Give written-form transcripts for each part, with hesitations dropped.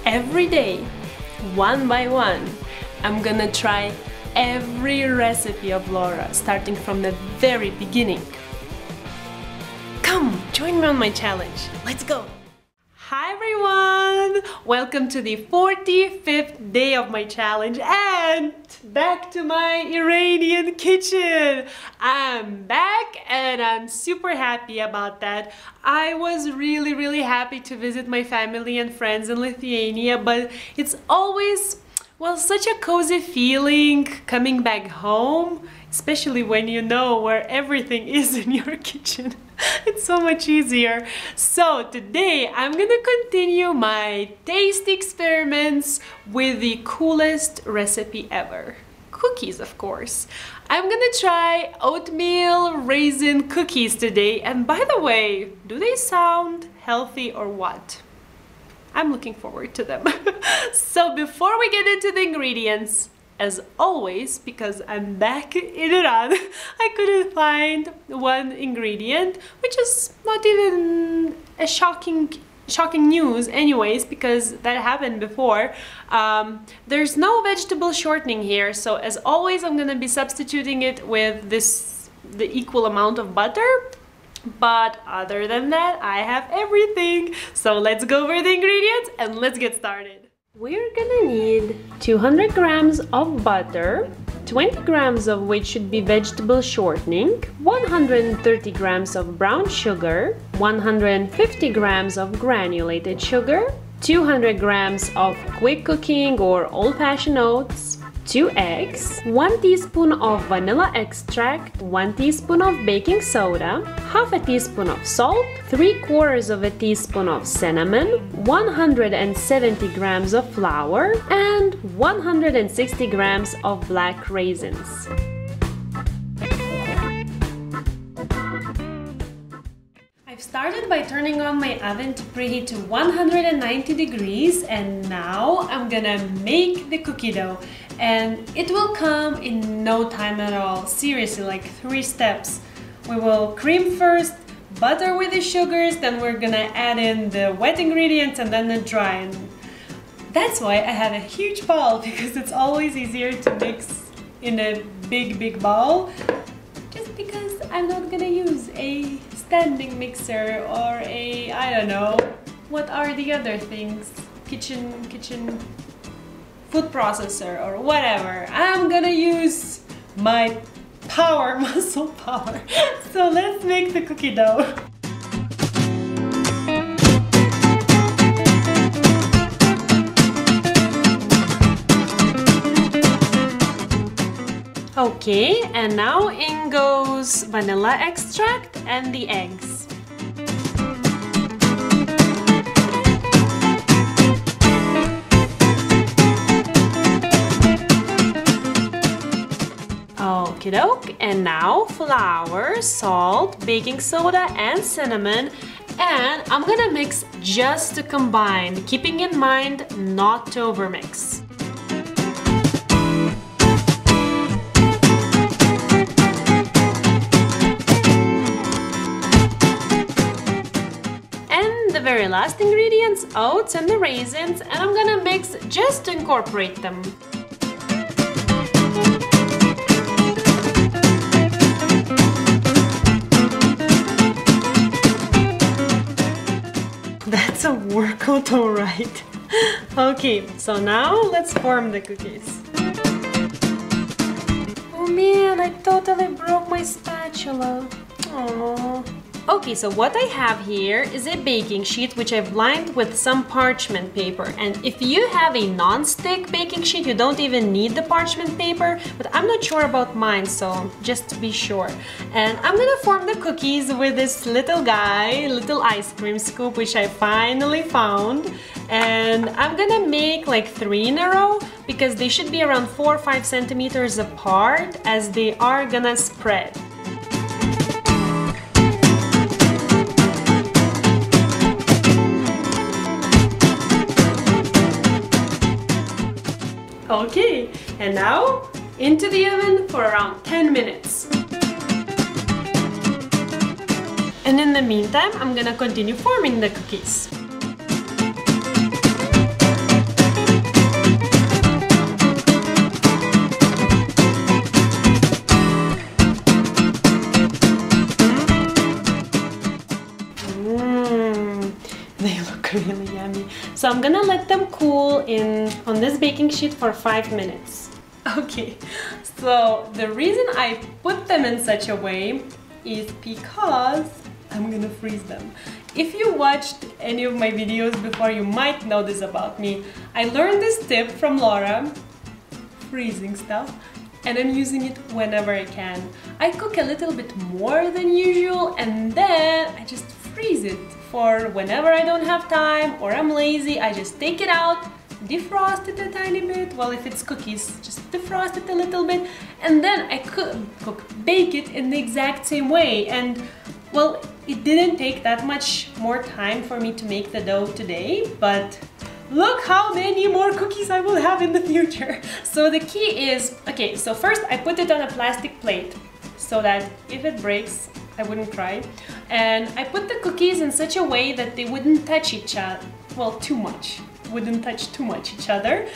Every day, one by one, I'm gonna try every recipe of Laura, starting from the very beginning. Come, join me on my challenge. Let's go! Hi everyone! Welcome to the 45th day of my challenge and back to my Iranian kitchen. I'm back and I'm super happy about that. I was really happy to visit my family and friends in Lithuania, but it's always, well, such a cozy feeling coming back home, especially when you know where everything is in your kitchen. It's so much easier. So today I'm gonna continue my taste experiments with the coolest recipe ever. Cookies, of course. I'm gonna try oatmeal raisin cookies today, and by the way, do they sound healthy or what? I'm looking forward to them. So before we get into the ingredients, as always, because I'm back in Iran, I couldn't find one ingredient, which is not even a shocking news anyways, because that happened before. There's no vegetable shortening here, so as always I'm gonna be substituting it with the equal amount of butter. But other than that, I have everything. So let's go over the ingredients and let's get started. We're gonna need 200 grams of butter, 20 grams of which should be vegetable shortening, 130 grams of brown sugar, 150 grams of granulated sugar, 200 grams of quick cooking or old-fashioned oats, 2 eggs, 1 teaspoon of vanilla extract, 1 teaspoon of baking soda, half a teaspoon of salt, 3/4 of a teaspoon of cinnamon, 170 grams of flour, and 160 grams of black raisins. I've started by turning on my oven to preheat to 190 degrees, and now I'm gonna make the cookie dough. And it will come in no time at all. Seriously, like 3 steps. We will cream first, butter with the sugars, then we're gonna add in the wet ingredients and then the dry. And that's why I have a huge bowl, because it's always easier to mix in a big bowl. Just because I'm not gonna use a standing mixer or a, I don't know, what are the other things? Kitchen food processor or whatever. I'm gonna use my muscle power. So let's make the cookie dough. Okay, and now in goes vanilla extract and the eggs. Okie doke, and now flour, salt, baking soda, and cinnamon, and I'm gonna mix just to combine, keeping in mind not to overmix. And the very last ingredients, oats and the raisins, and I'm gonna mix just to incorporate them. That's a workout, alright. Okay, so now let's form the cookies. Oh man, I totally broke my spatula. Aww. Okay, so what I have here is a baking sheet which I've lined with some parchment paper, and if you have a non-stick baking sheet you don't even need the parchment paper, but I'm not sure about mine, so just to be sure. And I'm gonna form the cookies with this little guy, little ice cream scoop which I finally found, and I'm gonna make like 3 in a row because they should be around 4 or 5 centimeters apart as they are gonna spread. Okay, and now into the oven for around 10 minutes. And in the meantime, I'm gonna continue forming the cookies. They look really yummy. So I'm gonna let them cool on this baking sheet for 5 minutes. Okay, so the reason I put them in such a way is because I'm gonna freeze them. If you watched any of my videos before, you might know this about me. I learned this tip from Laura, freezing stuff, and I'm using it whenever I can. I cook a little bit more than usual and then I just freeze it for whenever I don't have time or I'm lazy. I just take it out, defrost it a tiny bit. Well, if it's cookies, just defrost it a little bit, and then I bake it in the exact same way. And well, it didn't take that much more time for me to make the dough today, but look how many more cookies I will have in the future. So the key is, okay, so first I put it on a plastic plate so that if it breaks, I wouldn't cry. And I put the cookies in such a way that they wouldn't touch each other, well, wouldn't touch too much each other,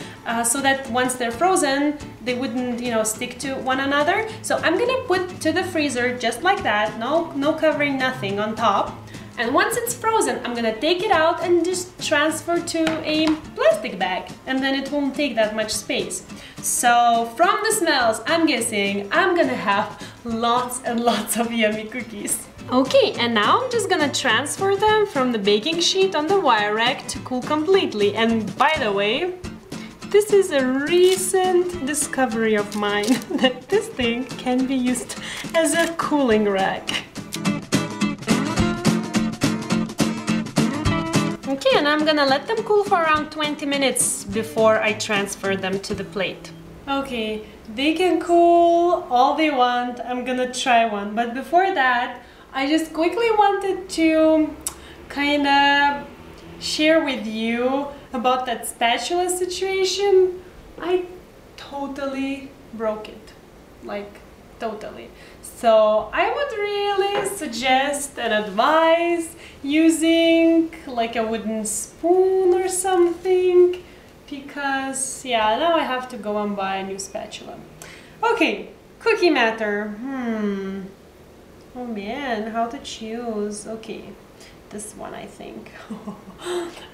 so that once they're frozen, they wouldn't, you know, stick to one another. So I'm gonna put to the freezer just like that, no covering, nothing on top. And once it's frozen, I'm gonna take it out and just transfer to a plastic bag, and then it won't take that much space. So from the smells, I'm guessing I'm gonna have lots and lots of yummy cookies. Okay, and now I'm just gonna transfer them from the baking sheet on the wire rack to cool completely. And by the way, this is a recent discovery of mine, that this thing can be used as a cooling rack. Okay, and I'm gonna let them cool for around 20 minutes before I transfer them to the plate. Okay, they can cool all they want. I'm gonna try one, but before that, I just quickly wanted to kind of share with you about that spatula situation. I totally broke it, like totally. So I would really suggest and advise using like a wooden spoon or something, because yeah, now I have to go and buy a new spatula. Okay, cookie matter. Oh man, how to choose? Okay, this one I think.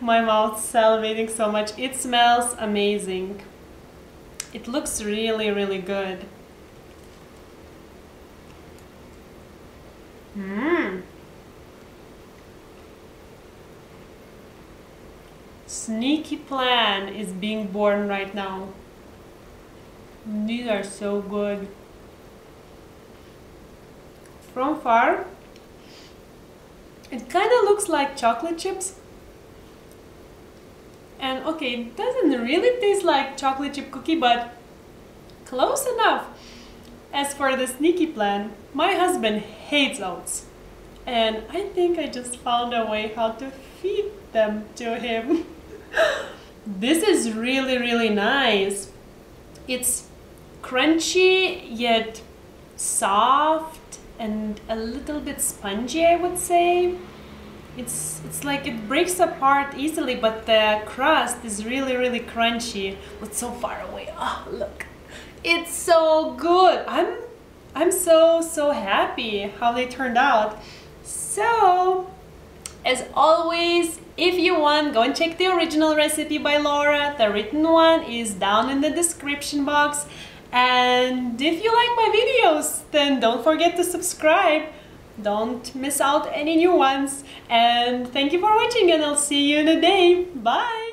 My mouth's salivating so much. It smells amazing. It looks really, really good. Sneaky plan is being born right now. These are so good. From far, it kind of looks like chocolate chips. And okay, it doesn't really taste like chocolate chip cookie, but close enough. As for the sneaky plan, my husband hates oats. And I think I just found a way how to feed them to him. This is really, really nice. It's crunchy yet soft and a little bit spongy, I would say. It's like it breaks apart easily, but the crust is really, really crunchy. It's so far away. Oh, look. It's so good. I'm so happy how they turned out. So, as always, if you want, go and check the original recipe by Laura. The written one is down in the description box. And if you like my videos, then don't forget to subscribe. Don't miss out any new ones. And thank you for watching, and I'll see you in a day. Bye!